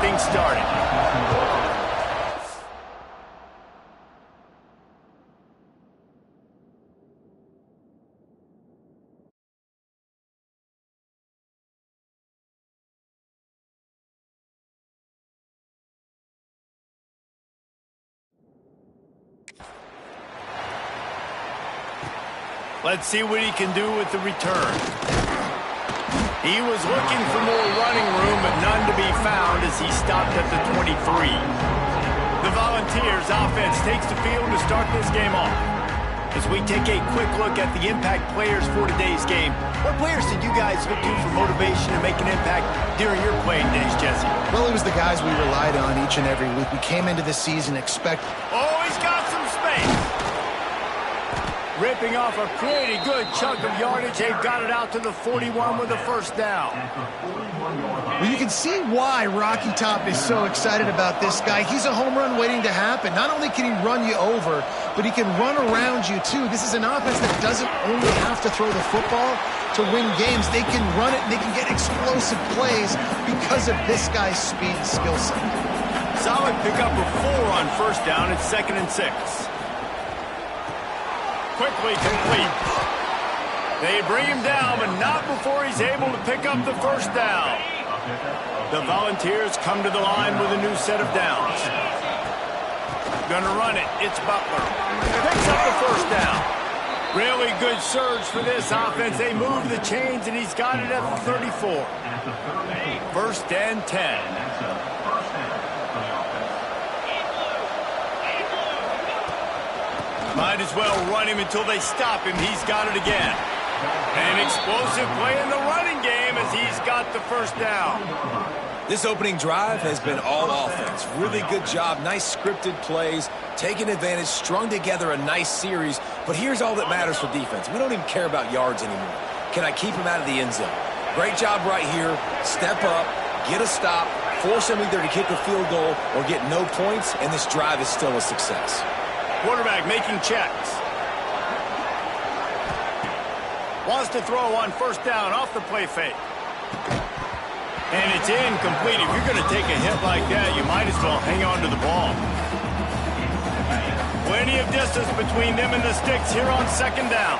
getting started. Let's see what he can do with the return. He was looking for more running room, but none to be found as he stopped at the 23. The Volunteers offense takes the field to start this game off. As we take a quick look at the impact players for today's game, what players did you guys look to for motivation to make an impact during your playing days, Jesse? Well, it was the guys we relied on each and every week. We came into the season expecting... Oh, he's got some space. Ripping off a pretty good chunk of yardage. They've got it out to the 41 with a first down. Well, you can see why Rocky Top is so excited about this guy. He's a home run waiting to happen. Not only can he run you over, but he can run around you, too. This is an offense that doesn't only have to throw the football to win games. They can run it, and they can get explosive plays because of this guy's speed and skill set. Solid pickup of 4 on first down. It's 2nd and 6. Quickly complete. They bring him down, but not before he's able to pick up the first down. The Volunteers come to the line with a new set of downs. Gonna run it. It's Butler. Picks up the first down. Really good surge for this offense. They move the chains, and he's got it at the 34. 1st and 10. Might as well run him until they stop him. He's got it again. An explosive play in the running game as he's got the first down. This opening drive has been all offense. Really good job. Nice scripted plays. Taking advantage. Strung together a nice series. But here's all that matters for defense. We don't even care about yards anymore. Can I keep him out of the end zone? Great job right here. Step up. Get a stop. Force him either to kick a field goal or get no points. And this drive is still a success. Quarterback making checks. Wants to throw on first down off the play fake. And it's incomplete. If you're going to take a hit like that, you might as well hang on to the ball. Plenty of distance between them and the sticks here on 2nd down.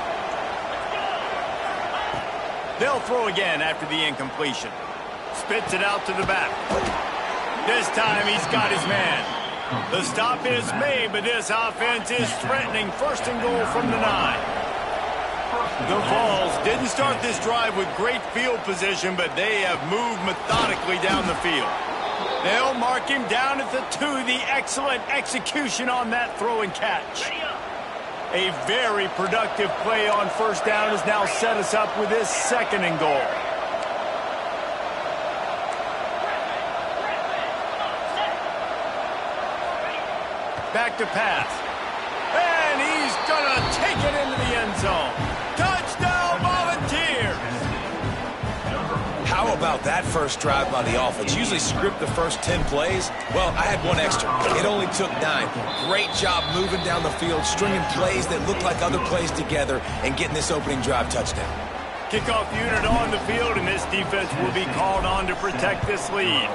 They'll throw again after the incompletion. Spits it out to the back. This time he's got his man. The stop is made, but this offense is threatening 1st and goal from the 9. The Vols didn't start this drive with great field position, but they have moved methodically down the field. They'll mark him down at the 2. The excellent execution on that throw and catch. A very productive play on first down has now set us up with this 2nd and goal. Back to pass. And he's going to take it into the end zone. Touchdown, Volunteers! How about that first drive by the offense? Usually script the first 10 plays. Well, I had one extra. It only took 9. Great job moving down the field, stringing plays that look like other plays together, and getting this opening drive touchdown. Kickoff unit on the field, and this defense will be called on to protect this lead.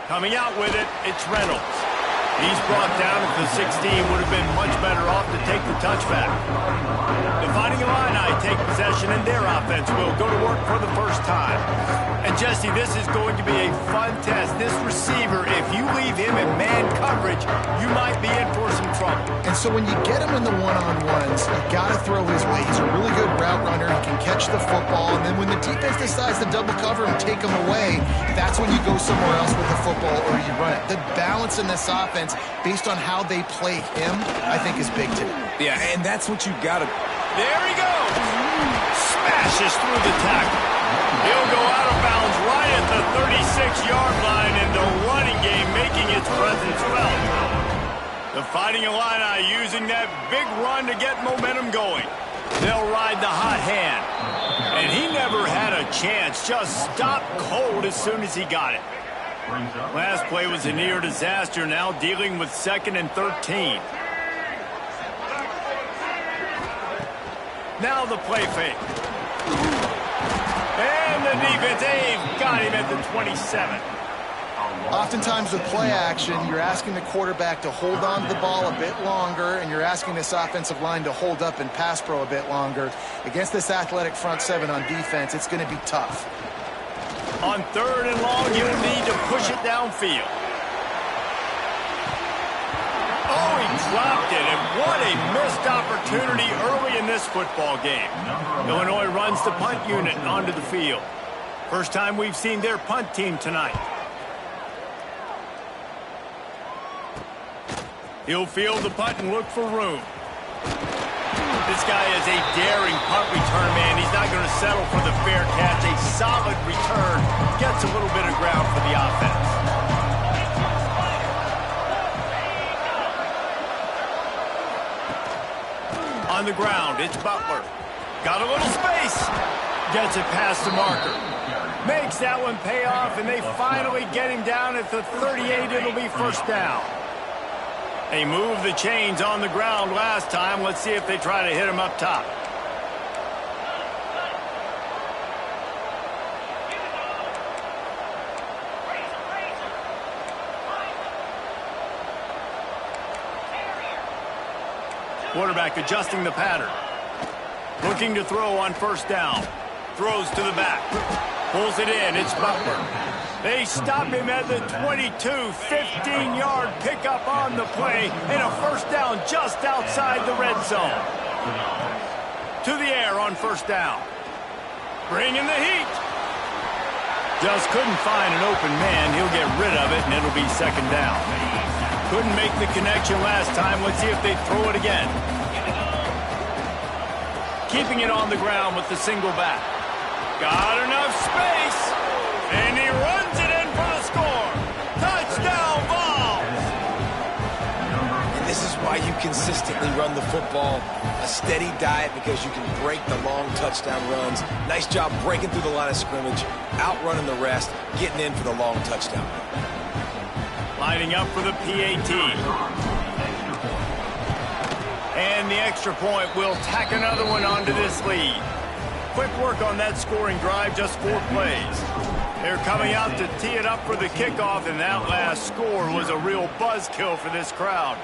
Coming out with it, it's Reynolds. He's brought down at the 16. Would have been much better off to take the touchback. The Fighting Illini take possession, and their offense will go to work for the first time. And, Jesse, this is going to be a fun test. This receiver, if you leave him in man coverage, you might be in for some trouble. And so when you get him in the one-on-ones, you got to throw his way. He's a really good route runner. He can catch the football. And then when the defense decides to double cover and take him away, that's when you go somewhere else with the football or you run it. The balance in this offense, based on how they play him, I think is big today. Yeah, and that's what you got to... There he goes. Smashes through the tackle. He'll go out of bounds right at the 36-yard line, and the running game making its presence felt. The Fighting Illini using that big run to get momentum going. They'll ride the hot hand. And he never had a chance. Just stopped cold as soon as he got it. Last play was a near disaster, now dealing with 2nd and 13. Now the play fake. And the defense, they've got him at the 27. Oftentimes with play action, you're asking the quarterback to hold on to the ball a bit longer, and you're asking this offensive line to hold up in pass pro a bit longer. Against this athletic front seven on defense, it's going to be tough. On 3rd and long, you'll need to push it downfield. Oh, he dropped it, and what a missed opportunity early in this football game. Illinois runs the punt unit onto the field. First time we've seen their punt team tonight. He'll field the punt and look for room. This guy is a daring punt return man. He's not going to settle for the fair catch. A solid return gets a little bit of ground for the offense. On the ground, it's Butler. Got a little space. Gets it past the marker. Makes that one pay off, and they finally get him down at the 38. It'll be first down. They moved the chains on the ground last time. Let's see if they try to hit him up top. Quarterback adjusting the pattern. Looking to throw on first down. Throws to the back. Pulls it in. It's Butler. They stop him at the 22, 15-yard pickup on the play, and a first down just outside the red zone. To the air on first down. Bringing the heat. Just couldn't find an open man. He'll get rid of it, and it'll be second down. Couldn't make the connection last time. Let's see if they throw it again. Keeping it on the ground with the single back. Got enough space. And he runs it in for the score. Touchdown, Vols! And this is why you consistently run the football. A steady diet because you can break the long touchdown runs. Nice job breaking through the line of scrimmage, outrunning the rest, getting in for the long touchdown. Lining up for the PAT. And the extra point will tack another one onto this lead. Quick work on that scoring drive, just 4 plays. They're coming out to tee it up for the kickoff, and that last score was a real buzzkill for this crowd.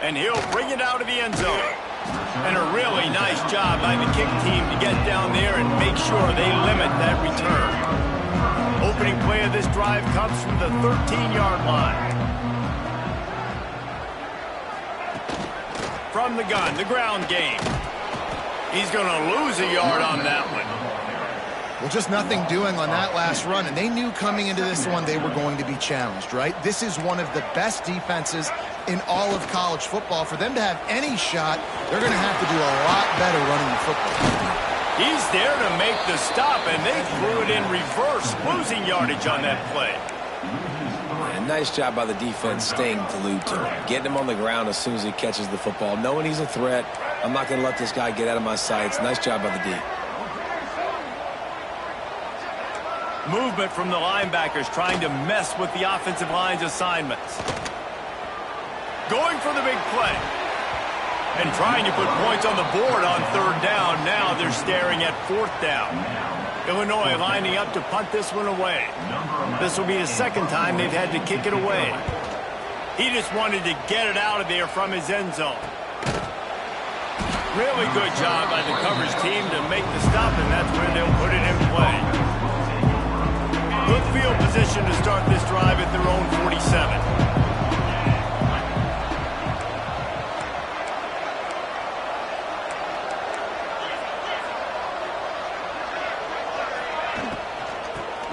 And he'll bring it out of the end zone. And a really nice job by the kick team to get down there and make sure they limit that return. Opening play of this drive comes from the 13-yard line. From the gun, the ground game. He's going to lose a yard on that one. Well, just nothing doing on that last run, and they knew coming into this one they were going to be challenged, right? This is one of the best defenses in all of college football. For them to have any shot, they're going to have to do a lot better running the football. He's there to make the stop, and they threw it in reverse, losing yardage on that play. And nice job by the defense staying glued to him, getting him on the ground as soon as he catches the football, knowing he's a threat. I'm not going to let this guy get out of my sights. Nice job by the D. Movement from the linebackers trying to mess with the offensive line's assignments. Going for the big play. And trying to put points on the board on 3rd down. Now they're staring at 4th down. Illinois lining up to punt this one away. This will be the second time they've had to kick it away. He just wanted to get it out of there from his end zone. Really good job by the coverage team to make the stop, and that's where they'll put it in play. Good field position to start this drive at their own 47.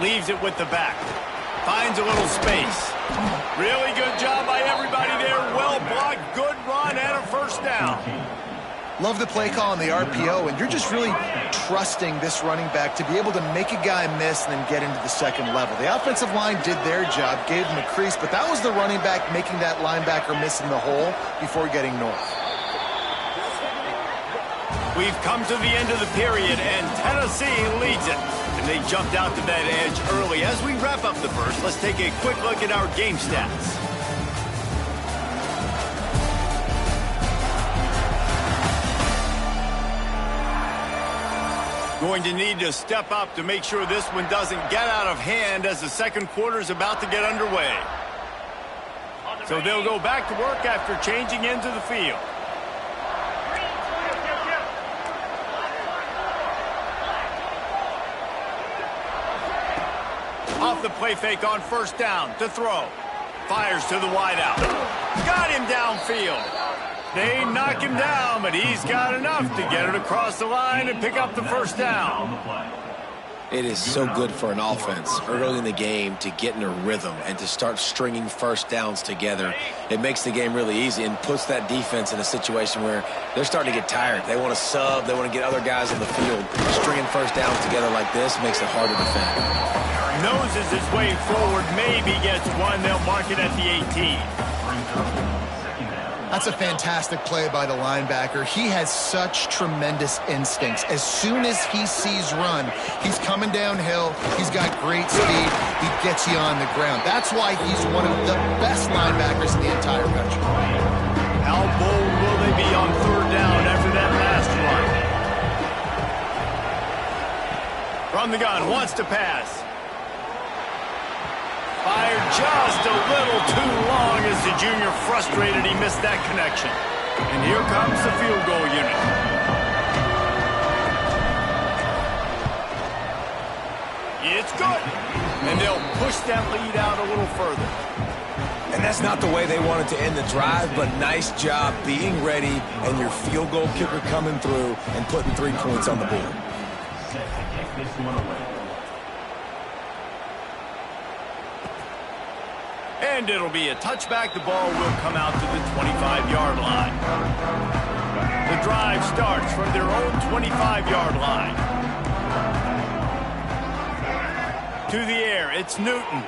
Leaves it with the back. Finds a little space. Really good job by everybody there. Well blocked, good run, and a first down. Love the play call on the RPO, and you're just really trusting this running back to be able to make a guy miss and then get into the second level. The offensive line did their job, gave him a crease, but that was the running back making that linebacker miss in the hole before getting north. We've come to the end of the period, and Tennessee leads it. And they jumped out to that edge early. As we wrap up the first, let's take a quick look at our game stats. Going to need to step up to make sure this one doesn't get out of hand as the second quarter is about to get underway. So they'll go back to work after changing into the field. Off the play fake on first down to throw. Fires to the wideout. Got him downfield. They knock him down, but he's got enough to get it across the line and pick up the first down. It is so good for an offense early in the game to get in a rhythm and to start stringing first downs together. It makes the game really easy and puts that defense in a situation where they're starting to get tired. They want to sub. They want to get other guys on the field. Stringing first downs together like this makes it harder to defend. Noses his way forward, maybe gets one. They'll mark it at the 18. That's a fantastic play by the linebacker. He has such tremendous instincts. As soon as he sees run, he's coming downhill. He's got great speed. He gets you on the ground. That's why he's one of the best linebackers in the entire country. How bold will they be on third down after that last run? From the gun, wants to pass. Fired just a little too long as the junior frustrated. He missed that connection. And here comes the field goal unit. It's good. And they'll push that lead out a little further. And that's not the way they wanted to end the drive, but nice job being ready and your field goal kicker coming through and putting 3 points on the board. And it'll be a touchback. The ball will come out to the 25-yard line. The drive starts from their own 25-yard line. To the air, it's Newton.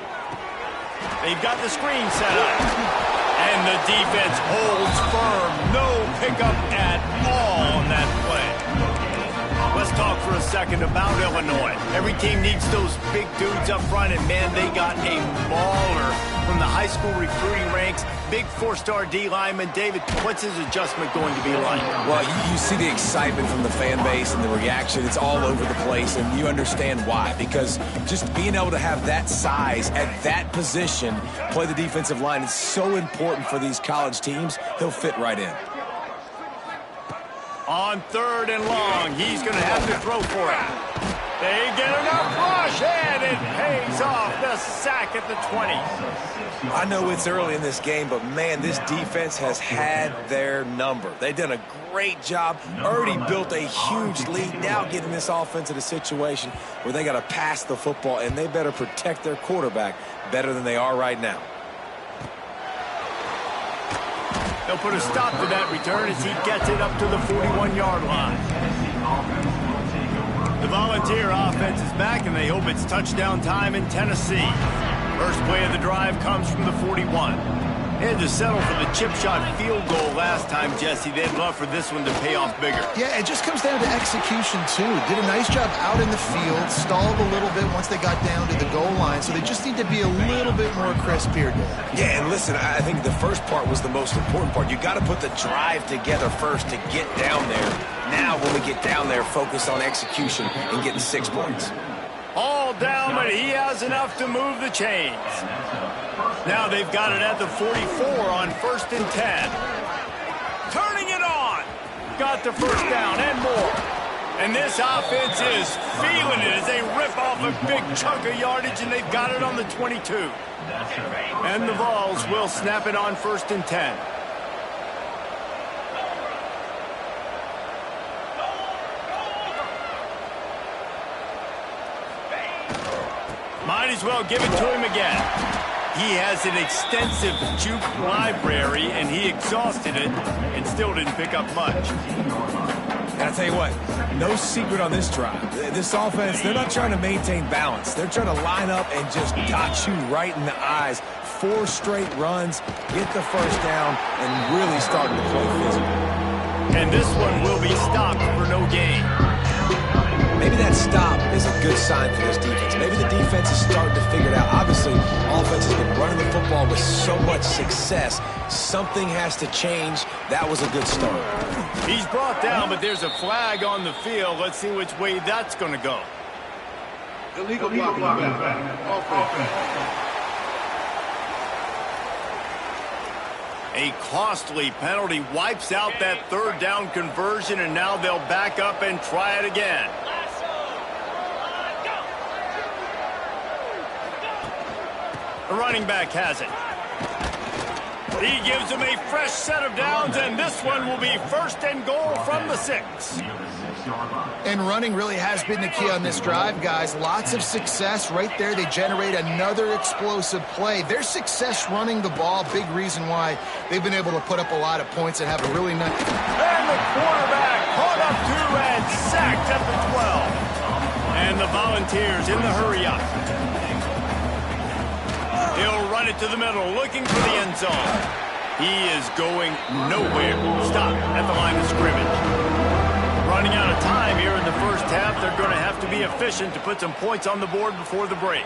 They've got the screen set up. And the defense holds firm. No pickup at all on that play. Let's talk for a second about Illinois. Every team needs those big dudes up front, and man, they got a mauler from the high school recruiting ranks. Big four-star D lineman. David, what's his adjustment going to be like? Well, you see the excitement from the fan base and the reaction. It's all over the place, and you understand why. Because just being able to have that size at that position, play the defensive line, is so important for these college teams. He'll fit right in. On third and long, he's going to have to throw for it. They get enough rush, and it pays off. The sack at the 20. I know it's early in this game, but, man, this defense has had their number. They've done a great job, already built a huge lead, now getting this offense in a situation where they got to pass the football, and they better protect their quarterback better than they are right now. They'll put a stop to that return as he gets it up to the 41-yard line. The Volunteer offense is back, and they hope it's touchdown time in Tennessee. First play of the drive comes from the 41. They had to settle for the chip shot field goal last time, Jesse. They'd love for this one to pay off bigger. Yeah, it just comes down to execution, too. Did a nice job out in the field, stalled a little bit once they got down to the goal line, so they just need to be a little bit more crisp here, Dave. Yeah, and listen, I think the first part was the most important part. You got to put the drive together first to get down there. Now, when we get down there, focus on execution and getting 6 points. All down, but he has enough to move the chains. Now they've got it at the 44 on first and 10. Turning it on. Got the first down and more. And this offense is feeling it as they rip off a big chunk of yardage, and they've got it on the 22. And the Vols will snap it on first and 10. Might as well give it to him again. He has an extensive juke library, and he exhausted it and still didn't pick up much. And I'll tell you what, no secret on this drive. This offense, they're not trying to maintain balance. They're trying to line up and just dot you right in the eyes. 4 straight runs, get the first down, and really starting to play physical. And this one will be stopped for no gain. Maybe that stop is a good sign for this defense. Maybe the defense is starting to figure it out. Obviously, offense has been running the football with so much success. Something has to change. That was a good start. He's brought down, but there's a flag on the field. Let's see which way that's going to go. Illegal blocking. Offense. A costly penalty wipes out that third down conversion, and now they'll back up and try it again. The running back has it. He gives him a fresh set of downs, and this one will be first and goal from the 6. And running really has been the key on this drive, guys. Lots of success right there. They generate another explosive play. Their success running the ball, big reason why they've been able to put up a lot of points and have a really nice... And the quarterback caught up to and sacked at the 12. And the Volunteers in the hurry up. He'll run it to the middle, looking for the end zone. He is going nowhere. Stop at the line of scrimmage. Running out of time here in the first half. They're going to have to be efficient to put some points on the board before the break.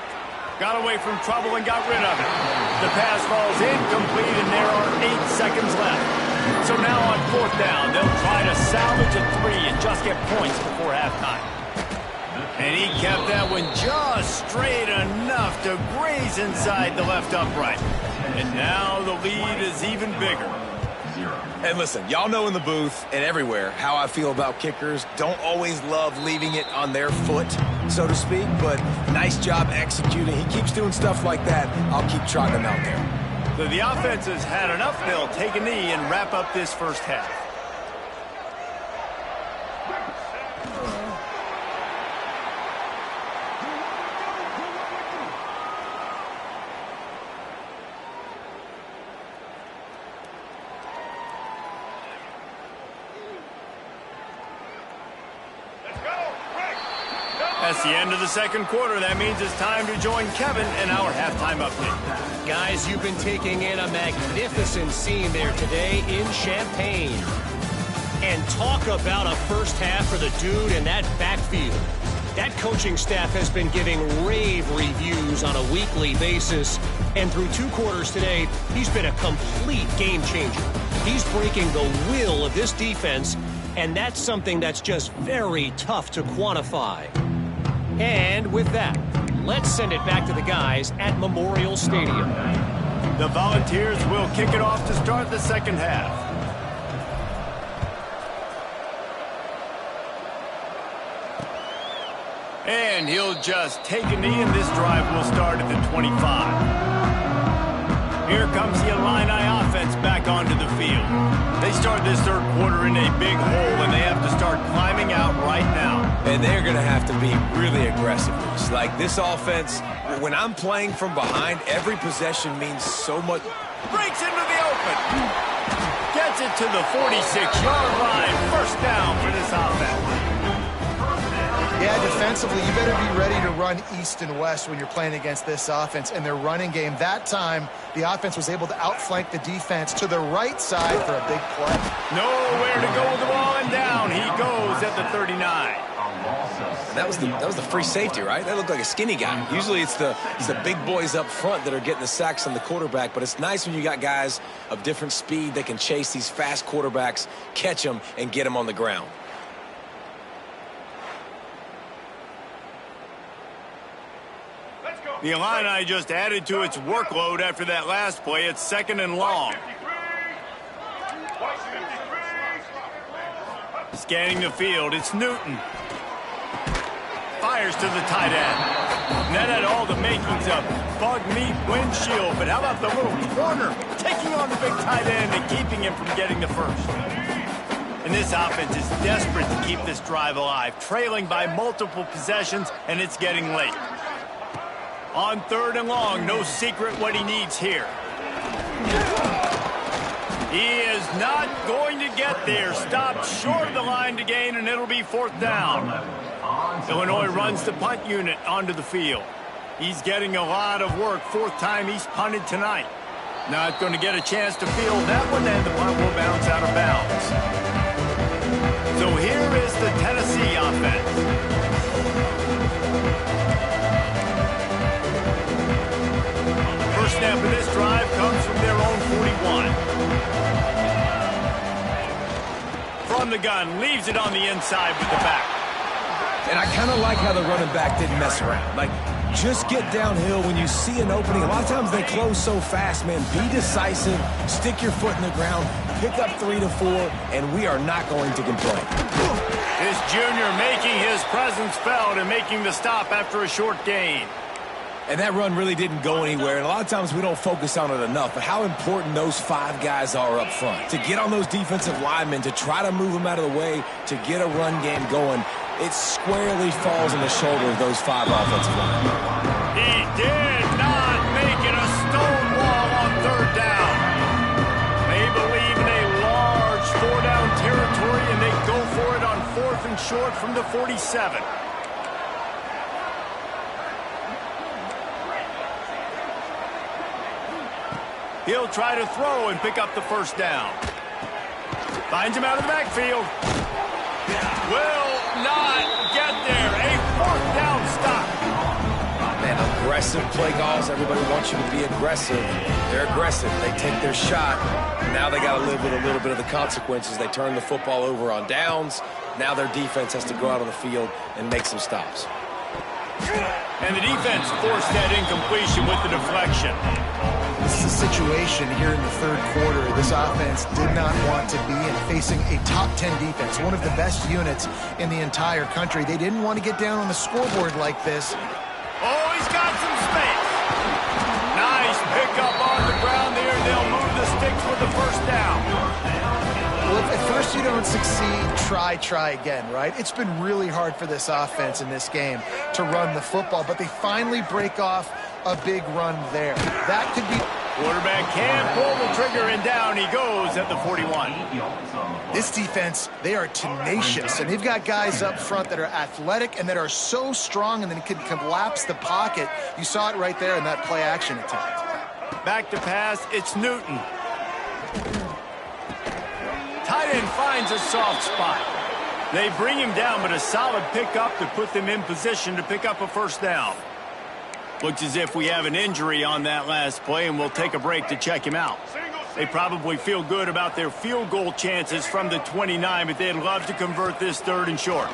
Got away from trouble and got rid of it. The pass falls incomplete, and there are 8 seconds left. So now on 4th down, they'll try to salvage a 3 and just get points before halftime. And he kept that one just straight enough to graze inside the left upright. And now the lead is even bigger. And listen, y'all know in the booth and everywhere how I feel about kickers. Don't always love leaving it on their foot, so to speak, but nice job executing. He keeps doing stuff like that. I'll keep trotting him out there. So the offense has had enough. They'll take a knee and wrap up this first half. That's the end of the second quarter. That means it's time to join Kevin in our halftime update. Guys, you've been taking in a magnificent scene there today in Champaign. And talk about a first half for the dude in that backfield. That coaching staff has been giving rave reviews on a weekly basis. And through 2 quarters today, he's been a complete game changer. He's breaking the will of this defense, and that's something that's just very tough to quantify. And with that, let's send it back to the guys at Memorial Stadium. The Volunteers will kick it off to start the second half. And he'll just take a knee, and this drive will start at the 25. Here comes the Illini offense back onto the field. They start this third quarter in a big hole, and they have to start climbing out right now. And they're going to have to be really aggressive. It's like this offense, when I'm playing from behind, every possession means so much. Breaks into the open. Gets it to the 46-yard line. First down for this offense. Yeah, defensively, you better be ready to run east and west when you're playing against this offense. And their running game, that time, the offense was able to outflank the defense to the right side for a big play. Nowhere to go with the ball, and down he goes at the 39. And that was the free safety, right? That looked like a skinny guy. Usually it's the big boys up front that are getting the sacks on the quarterback, but it's nice when you got guys of different speed that can chase these fast quarterbacks, catch them, and get them on the ground. The Illini just added to its workload after that last play. It's 2nd and long. Scanning the field, it's Newton. Fires to the tight end. And that had all the makings of bug meat windshield, but how about the little corner taking on the big tight end and keeping him from getting the first? And this offense is desperate to keep this drive alive, trailing by multiple possessions, and it's getting late. On 3rd and long, no secret what he needs here. He is not going to get there. Stopped short of the line to gain, and it'll be 4th down. Illinois runs the punt unit onto the field. He's getting a lot of work. 4th time he's punted tonight. Not going to get a chance to field that one, and the punt will bounce out of bounds. So here is the Tennessee offense. from the gun, leaves it on the inside with the back. And I kind of like how the running back didn't mess around. Like, just get downhill when you see an opening. A lot of times they close so fast, man. Be decisive, stick your foot in the ground, pick up 3 to 4, and we are not going to complain. This junior making his presence felt and making the stop after a short gain. And that run really didn't go anywhere, and a lot of times we don't focus on it enough, but how important those 5 guys are up front. To get on those defensive linemen, to try to move them out of the way, to get a run game going, it squarely falls on the shoulder of those 5 offensive linemen. He did not make it a stone wall on 3rd down. They believe in a large 4-down territory, and they go for it on 4th and short from the 47. He'll try to throw and pick up the 1st down. Finds him out of the backfield. Will not get there. A 4th down stop. Man, aggressive play calls. Everybody wants you to be aggressive. They're aggressive. They take their shot. Now they got to live with a little bit of the consequences. They turn the football over on downs. Now their defense has to go out on the field and make some stops. And the defense forced that incompletion with the deflection. This is a situation here in the 3rd quarter this offense did not want to be in, facing a top 10 defense, one of the best units in the entire country. They didn't want to get down on the scoreboard like this. Oh, he's got some space. Nice pickup on the ground there. They'll move the sticks with the 1st down. Well, if at first you don't succeed, try again, right? It's been really hard for this offense in this game to run the football, but they finally break off a big run there. That could be... Quarterback can't pull the trigger, and down he goes at the 41. This defense, they are tenacious, and they've got guys up front that are athletic and that are so strong and then can collapse the pocket. You saw it right there in that play-action attempt. Back to pass, it's Newton. Tight end finds a soft spot. They bring him down, but a solid pickup to put them in position to pick up a 1st down. Looks as if we have an injury on that last play, and we'll take a break to check him out. They probably feel good about their field goal chances from the 29, but they'd love to convert this 3rd and short.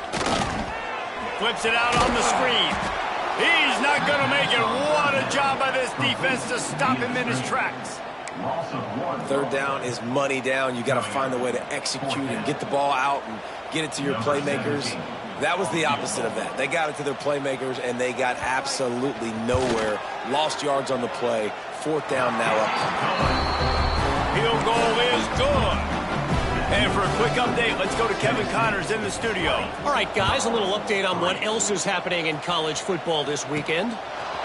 Flips it out on the screen. He's not going to make it. What a job by this defense to stop him in his tracks. 3rd down is money down. You got to find a way to execute and get the ball out and get it to your playmakers. That was the opposite of that. They got it to their playmakers, and they got absolutely nowhere. Lost yards on the play. 4th down now up. Field goal is good. And for a quick update, let's go to Kevin Connors in the studio. All right, guys, a little update on what else is happening in college football this weekend.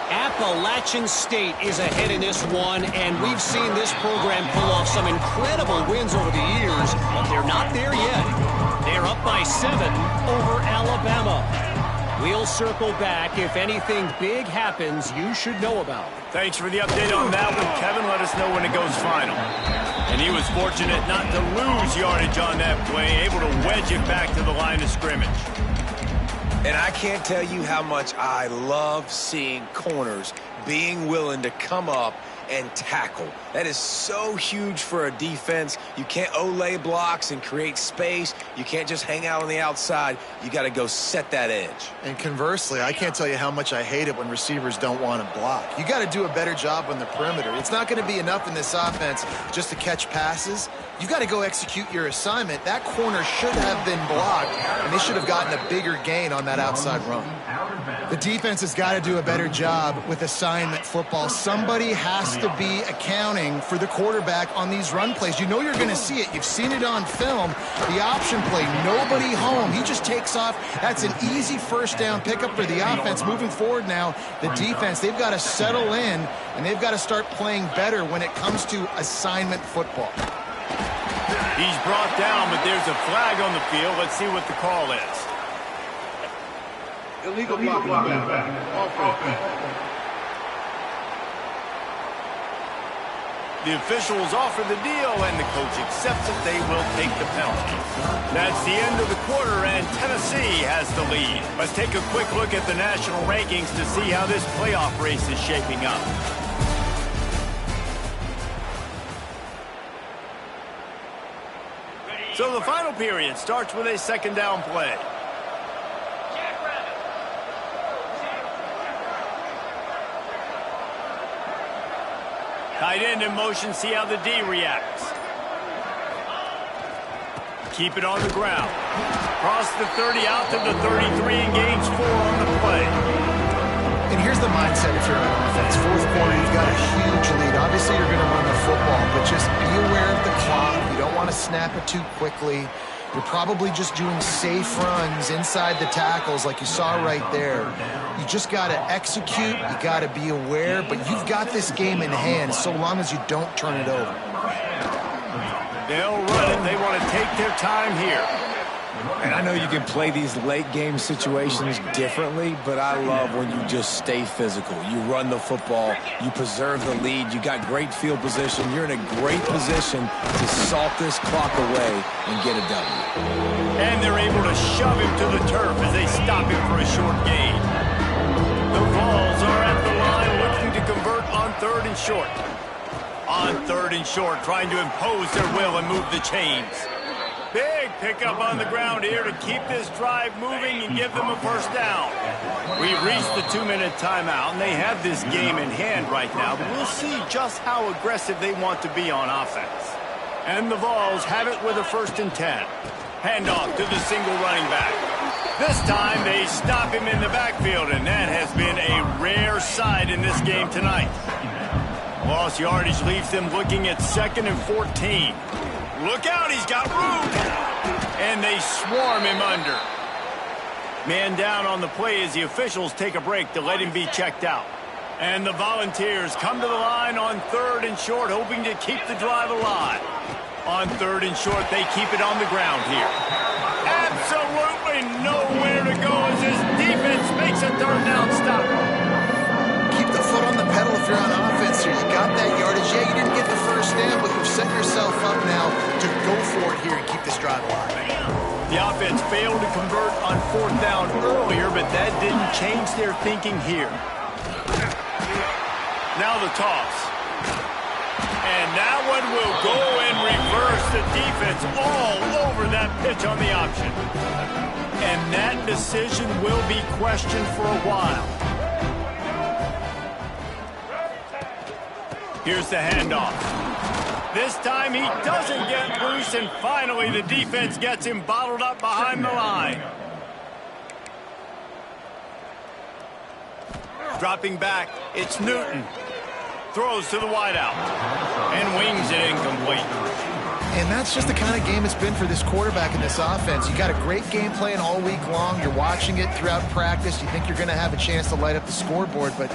Appalachian State is ahead in this one, and we've seen this program pull off some incredible wins over the years, but they're not there yet. They're up by 7 over Alabama. We'll circle back. If anything big happens, you should know about it. Thanks for the update on that one, Kevin. Let us know when it goes final. And he was fortunate not to lose yardage on that play, able to wedge it back to the line of scrimmage. And I can't tell you how much I love seeing corners being willing to come up and tackle. That is so huge for a defense. You can't olay blocks and create space. You can't just hang out on the outside. You got to go set that edge. And conversely, I can't tell you how much I hate it when receivers don't want to block. You got to do a better job on the perimeter. It's not going to be enough in this offense just to catch passes. You got to go execute your assignment. That corner should have been blocked, and they should have gotten a bigger gain on that outside run. The defense has got to do a better job with assignment football. Somebody has to be accounting for the quarterback on these run plays. You know you're going to see it. You've seen it on film. The option play, nobody home. He just takes off. That's an easy 1st down pickup for the offense. Moving forward now, the defense, they've got to settle in, and they've got to start playing better when it comes to assignment football. He's brought down, but there's a flag on the field. Let's see what the call is. Illegal blocking back. Offense. The officials offer the deal, and the coach accepts it. They will take the penalty. That's the end of the quarter, and Tennessee has the lead. Let's take a quick look at the national rankings to see how this playoff race is shaping up. So the final period starts with a second down play. Tight end in motion, see how the D reacts. Keep it on the ground. Cross the 30 out to the 33 and gains 4 on the play. And here's the mindset if you're on offense. Fourth quarter, you've got a huge lead. Obviously, you're going to run the football, but just be aware of the clock. You don't want to snap it too quickly. You're probably just doing safe runs inside the tackles like you saw right there. You just got to execute. You got to be aware, but you've got this game in hand so long as you don't turn it over. They'll run it. They want to take their time here. And I know you can play these late game situations differently, but I love when you just stay physical. You run the football, you preserve the lead, you got great field position, you're in a great position to salt this clock away and get a W. And they're able to shove him to the turf as they stop him for a short gain. The Vols are at the line looking to convert on 3rd and short. On 3rd and short, trying to impose their will and move the chains. Big pickup on the ground here to keep this drive moving and give them a first down. We've reached the 2-minute timeout, and they have this game in hand right now, but we'll see just how aggressive they want to be on offense. And the Vols have it with a 1st and 10. Handoff to the single running back. This time they stop him in the backfield, and that has been a rare sight in this game tonight. Lost yardage leaves them looking at 2nd and 14. Look out, he's got room. And they swarm him under. Man down on the play as the officials take a break to let him be checked out. And the Volunteers come to the line on 3rd and short, hoping to keep the drive alive. On 3rd and short, they keep it on the ground here. Absolutely nowhere to go as this defense makes a 3rd down stop. Keep the foot on the pedal if you're on offense here. You got that yardage. Yeah, you didn't get the first down, but you've set yourself up now to go for it here and keep this drive alive. The offense failed to convert on 4th down earlier, but that didn't change their thinking here. Now the toss. And that one will go and reverse the defense all over that pitch on the option. And that decision will be questioned for a while. Here's the handoff. This time he doesn't get loose, and finally the defense gets him bottled up behind the line. Dropping back, it's Newton. Throws to the wideout and wings it incomplete. And that's just the kind of game it's been for this quarterback in this offense. You got a great game plan all week long. You're watching it throughout practice. You think you're going to have a chance to light up the scoreboard, but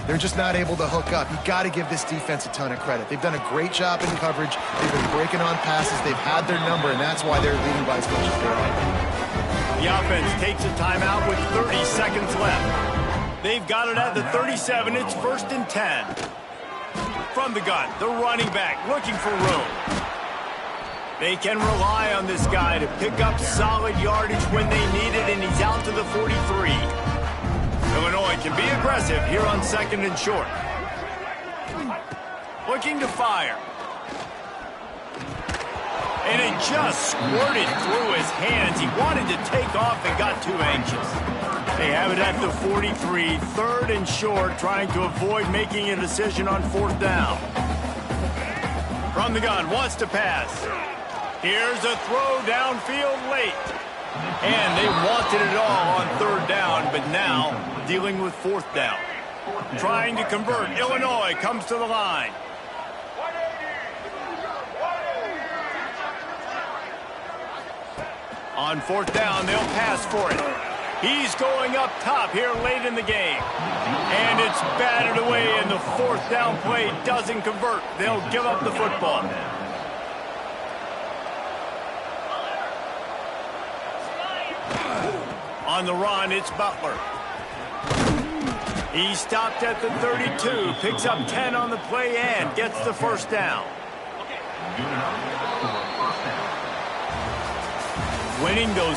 they're just not able to hook up. You got to give this defense a ton of credit. They've done a great job in coverage. They've been breaking on passes. They've had their number, and that's why they're leading by as much as they are. The offense takes a timeout with 30 seconds left. They've got it at the 37. It's 1st and 10. From the gun, the running back looking for room. They can rely on this guy to pick up solid yardage when they need it, and he's out to the 43. Illinois can be aggressive here on 2nd and short. Looking to fire. And it just squirted through his hands. He wanted to take off and got too anxious. They have it at the 43, 3rd and short, trying to avoid making a decision on 4th down. From the gun, wants to pass. Here's a throw downfield late. And they wanted it all on 3rd down, but now dealing with 4th down. Trying to convert. Illinois comes to the line. On 4th down, they'll pass for it. He's going up top here late in the game. And it's batted away, and the 4th down play doesn't convert. They'll give up the football. On the run, it's Butler. He stopped at the 32, picks up 10 on the play and gets the 1st down. Winning those